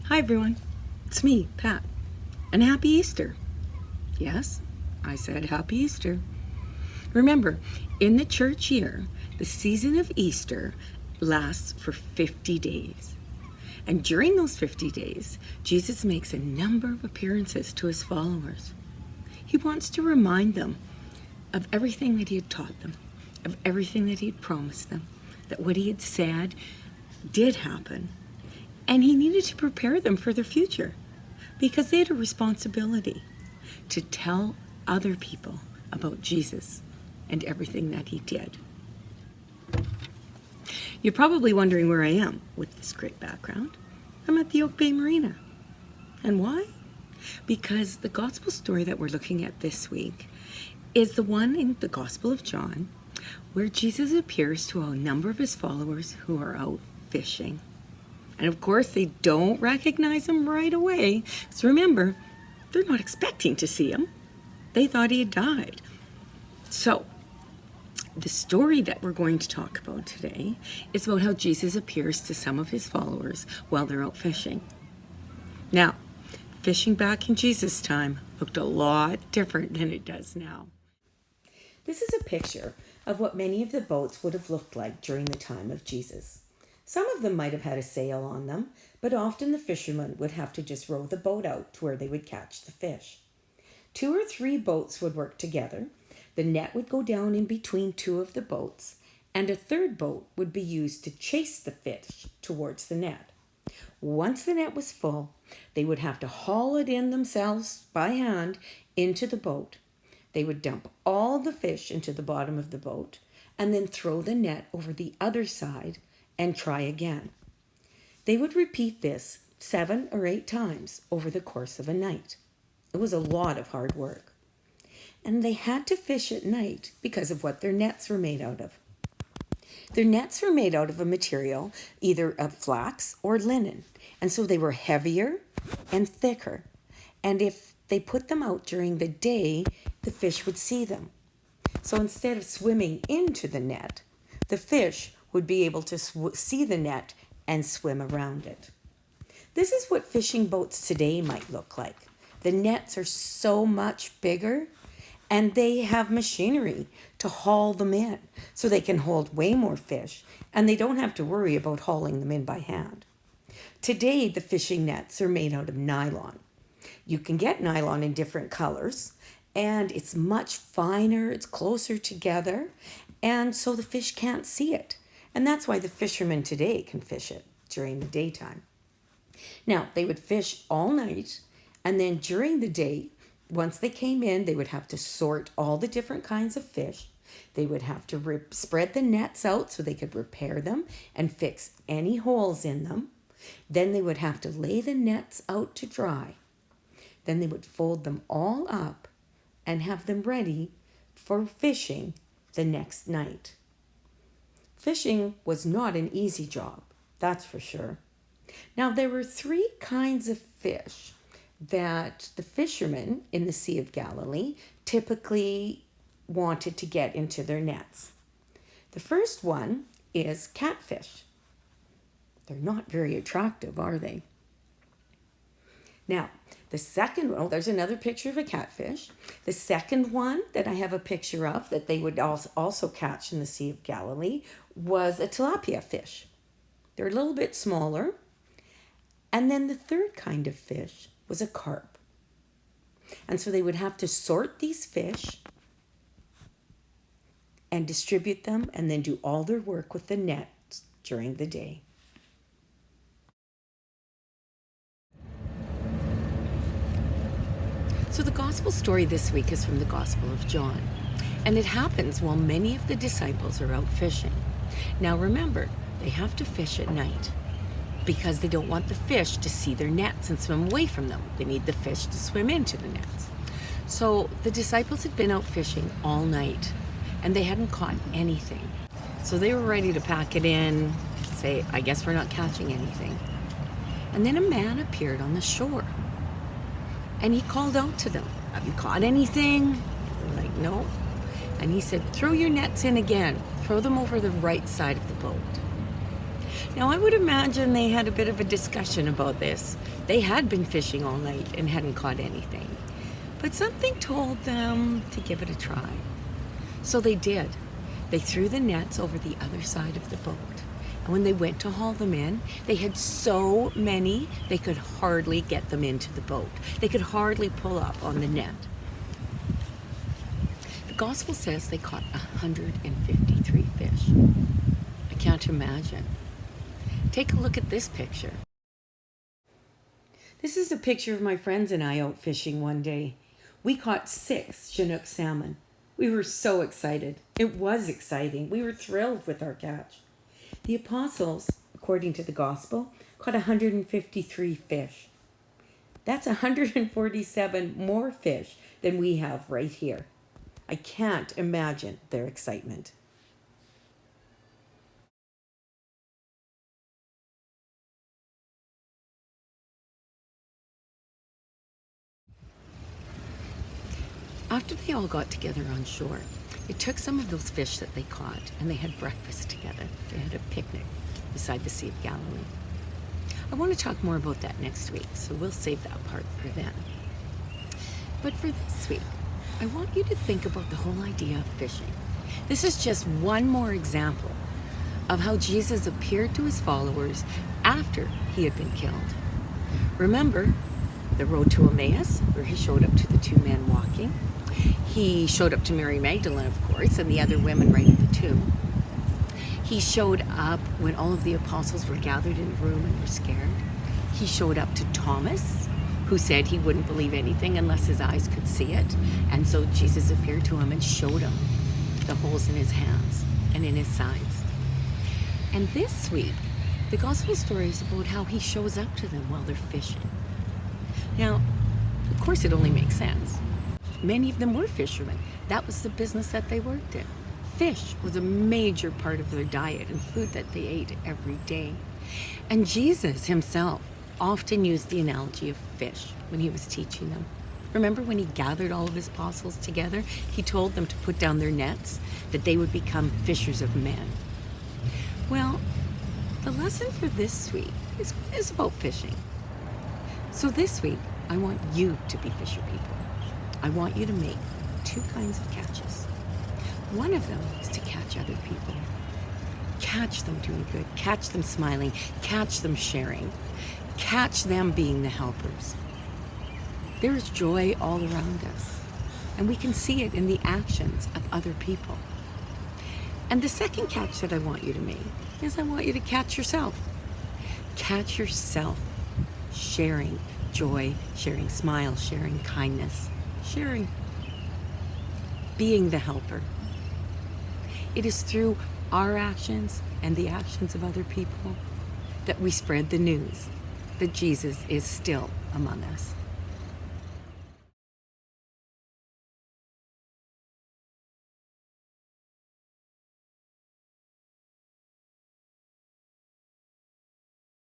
Hi everyone, it's me, Pat, and happy Easter. Yes, I said happy Easter. Remember, in the church year, the season of Easter lasts for 50 days. And during those 50 days, Jesus makes a number of appearances to his followers. He wants to remind them of everything that he had taught them, of everything that he had promised them, that what he had said did happen. And he needed to prepare them for their future because they had a responsibility to tell other people about Jesus and everything that he did. You're probably wondering where I am with this great background. I'm at the Oak Bay Marina. And why? Because the gospel story that we're looking at this week is the one in the Gospel of John where Jesus appears to a number of his followers who are out fishing. And of course, they don't recognize him right away. So remember, they're not expecting to see him. They thought he had died. So, the story that we're going to talk about today is about how Jesus appears to some of his followers while they're out fishing. Now, fishing back in Jesus' time looked a lot different than it does now. This is a picture of what many of the boats would have looked like during the time of Jesus. Some of them might have had a sail on them, but often the fishermen would have to just row the boat out to where they would catch the fish. 2 or 3 boats would work together. The net would go down in between 2 of the boats, and a 3rd boat would be used to chase the fish towards the net. Once the net was full, they would have to haul it in themselves by hand into the boat. They would dump all the fish into the bottom of the boat and then throw the net over the other side and try again. They would repeat this 7 or 8 times over the course of a night. It was a lot of hard work. And they had to fish at night because of what their nets were made out of. Their nets were made out of a material, either of flax or linen, and so they were heavier and thicker. And if they put them out during the day, the fish would see them. So instead of swimming into the net, the fish would be able to see the net and swim around it. This is what fishing boats today might look like. The nets are so much bigger, and they have machinery to haul them in so they can hold way more fish, and they don't have to worry about hauling them in by hand. Today, the fishing nets are made out of nylon. You can get nylon in different colors, and it's much finer, it's closer together, and so the fish can't see it. And that's why the fishermen today can fish it during the daytime. Now, they would fish all night, and then during the day, once they came in, they would have to sort all the different kinds of fish. They would have to spread the nets out so they could repair them and fix any holes in them. Then they would have to lay the nets out to dry. Then they would fold them all up and have them ready for fishing the next night. Fishing was not an easy job, that's for sure. Now, there were 3 kinds of fish that the fishermen in the Sea of Galilee typically wanted to get into their nets. The first one is catfish. They're not very attractive, are they? Now, the second one, there's another picture of a catfish. The second one that I have a picture of that they would also catch in the Sea of Galilee was a tilapia fish. They're a little bit smaller. And then the third kind of fish was a carp. And so they would have to sort these fish and distribute them and then do all their work with the nets during the day. So the gospel story this week is from the Gospel of John, and it happens while many of the disciples are out fishing. Now remember, they have to fish at night because they don't want the fish to see their nets and swim away from them. They need the fish to swim into the nets. So the disciples had been out fishing all night, and they hadn't caught anything. So they were ready to pack it in, say, I guess we're not catching anything. And then a man appeared on the shore. And he called out to them, have you caught anything? They were like, no. And he said, throw your nets in again. Throw them over the right side of the boat. Now, I would imagine they had a bit of a discussion about this. They had been fishing all night and hadn't caught anything. But something told them to give it a try. So they did. They threw the nets over the other side of the boat. And when they went to haul them in, they had so many, they could hardly get them into the boat. They could hardly pull up on the net. The gospel says they caught 153 fish. I can't imagine. Take a look at this picture. This is a picture of my friends and I out fishing one day. We caught 6 Chinook salmon. We were so excited. It was exciting. We were thrilled with our catch. The apostles, according to the gospel, caught 153 fish. That's 147 more fish than we have right here. I can't imagine their excitement. After they all got together on shore, they took some of those fish that they caught and they had breakfast together. They had a picnic beside the Sea of Galilee. I want to talk more about that next week, so we'll save that part for then. But for this week, I want you to think about the whole idea of fishing. This is just one more example of how Jesus appeared to his followers after he had been killed. Remember the road to Emmaus, where he showed up to the 2 men walking. He showed up to Mary Magdalene, of course, and the other women right at the tomb. He showed up when all of the apostles were gathered in a room and were scared. He showed up to Thomas, who said he wouldn't believe anything unless his eyes could see it. And so Jesus appeared to him and showed him the holes in his hands and in his sides. And this week, the gospel story is about how he shows up to them while they're fishing. Now, of course, it only makes sense. Many of them were fishermen. That was the business that they worked in. Fish was a major part of their diet and food that they ate every day. And Jesus himself often used the analogy of fish when he was teaching them. Remember when he gathered all of his apostles together? He told them to put down their nets, that they would become fishers of men. Well, the lesson for this week is about fishing. So this week, I want you to be fisher people. I want you to make 2 kinds of catches. One of them is to catch other people. Catch them doing good, catch them smiling, catch them sharing, catch them being the helpers. There is joy all around us, and we can see it in the actions of other people. And the second catch that I want you to make is I want you to catch yourself. Catch yourself sharing joy, sharing smiles, sharing kindness, sharing, being the helper. It is through our actions and the actions of other people that we spread the news that Jesus is still among us.